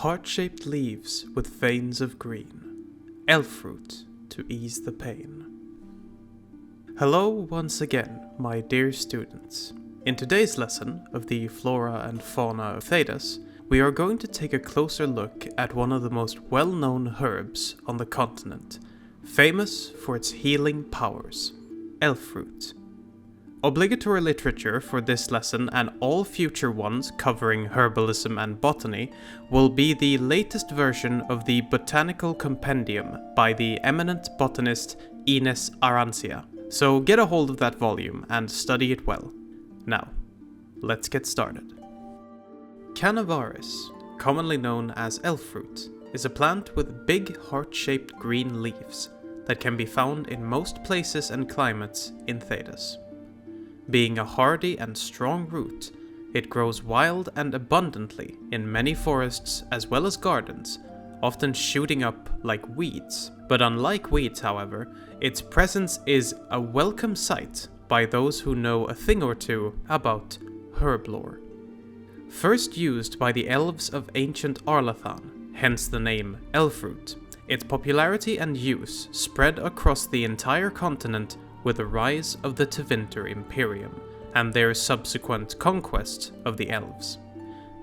heart-shaped leaves with veins of green, elfruit to ease the pain. Hello once again, my dear students. In today's lesson of the Flora and Fauna of Thedas, we are going to take a closer look at one of the most well-known herbs on the continent, famous for its healing powers, elfruit. Obligatory literature for this lesson and all future ones covering herbalism and botany will be the latest version of the Botanical Compendium by the eminent botanist Ines Arancia. So get a hold of that volume and study it well. Now, let's get started. Cannavaris, commonly known as elfruit, is a plant with big heart-shaped green leaves that can be found in most places and climates in Thedas. Being a hardy and strong root, it grows wild and abundantly in many forests as well as gardens, often shooting up like weeds. But unlike weeds, however, its presence is a welcome sight by those who know a thing or two about herb lore. First used by the elves of ancient Arlathan, hence the name elfruit, its popularity and use spread across the entire continent with the rise of the Tevinter Imperium and their subsequent conquest of the elves.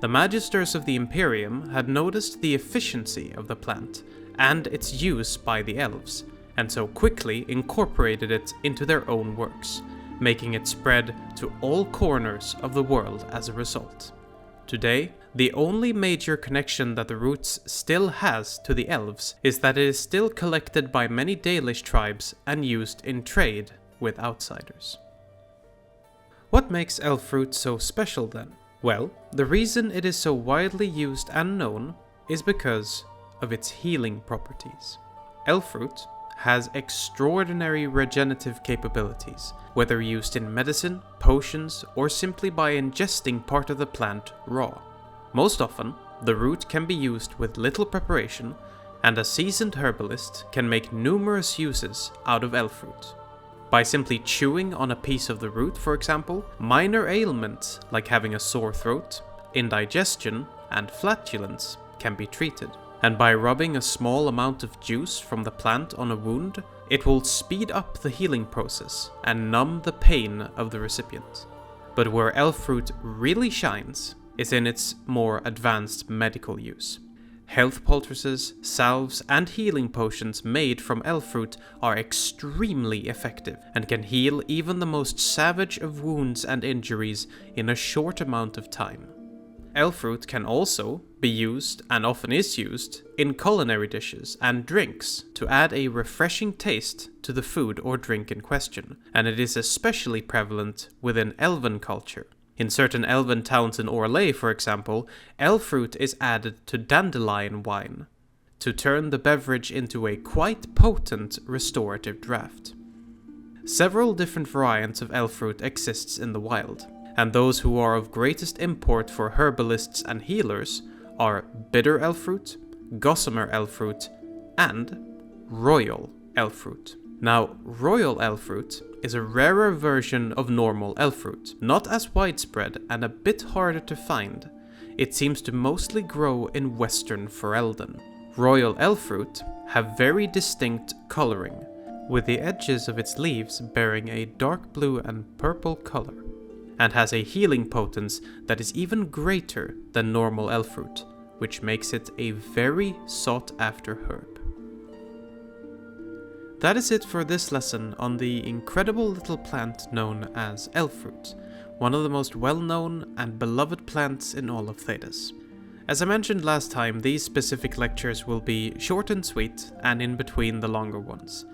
The magisters of the Imperium had noticed the efficiency of the plant and its use by the elves, and so quickly incorporated it into their own works, making it spread to all corners of the world as a result. Today, the only major connection that the roots still has to the elves is that it is still collected by many Dalish tribes and used in trade with outsiders. What makes elfruit so special then? Well, the reason it is so widely used and known is because of its healing properties. Elfruit has extraordinary regenerative capabilities, whether used in medicine, potions, or simply by ingesting part of the plant raw. Most often, the root can be used with little preparation, and a seasoned herbalist can make numerous uses out of elfruit. By simply chewing on a piece of the root, for example, minor ailments like having a sore throat, indigestion, and flatulence can be treated. And by rubbing a small amount of juice from the plant on a wound, it will speed up the healing process and numb the pain of the recipient. But where elfruit really shines is in its more advanced medical use. Health poultices, salves, and healing potions made from elfruit are extremely effective and can heal even the most savage of wounds and injuries in a short amount of time. Elfruit can also be used, and often is used, in culinary dishes and drinks to add a refreshing taste to the food or drink in question, and it is especially prevalent within elven culture. In certain elven towns in Orlais, for example, elfruit is added to dandelion wine to turn the beverage into a quite potent restorative draught. Several different variants of elfruit exists in the wild, and those who are of greatest import for herbalists and healers are bitter elfruit, gossamer elfruit, and royal elfruit. Now, royal elfruit is a rarer version of normal elfruit, not as widespread and a bit harder to find. It seems to mostly grow in western Ferelden. Royal elfruit have very distinct coloring, with the edges of its leaves bearing a dark blue and purple color, and has a healing potence that is even greater than normal elfruit, which makes it a very sought-after herb. That is it for this lesson on the incredible little plant known as elfruit, one of the most well-known and beloved plants in all of Thedas. As I mentioned last time, these specific lectures will be short and sweet, and in between the longer ones.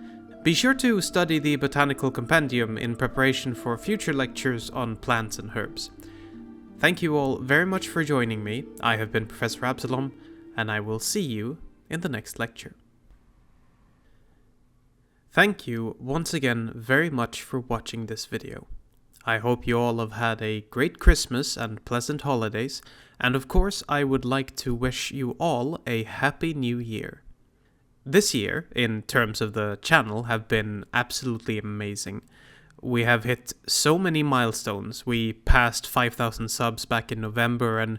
Be sure to study the Botanical Compendium in preparation for future lectures on plants and herbs. Thank you all very much for joining me. I have been Professor Absalom, and I will see you in the next lecture. Thank you once again very much for watching this video. I hope you all have had a great Christmas and pleasant holidays, and of course I would like to wish you all a happy new year. This year, in terms of the channel, have been absolutely amazing. We have hit so many milestones. We passed 5,000 subs back in November, and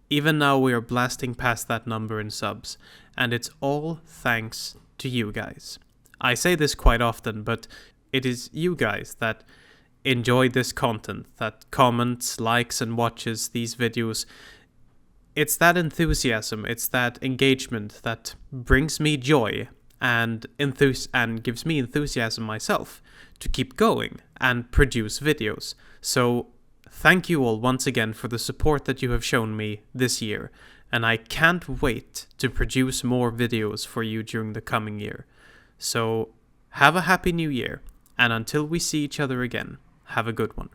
even now we are blasting past that number in subs, and it's all thanks to you guys. I say this quite often, but it is you guys that enjoy this content, that comments, likes, and watches these videos. It's that enthusiasm, it's that engagement that brings me joy and gives me enthusiasm myself to keep going and produce videos. So thank you all once again for the support that you have shown me this year, and I can't wait to produce more videos for you during the coming year. So have a happy new year, and until we see each other again, have a good one.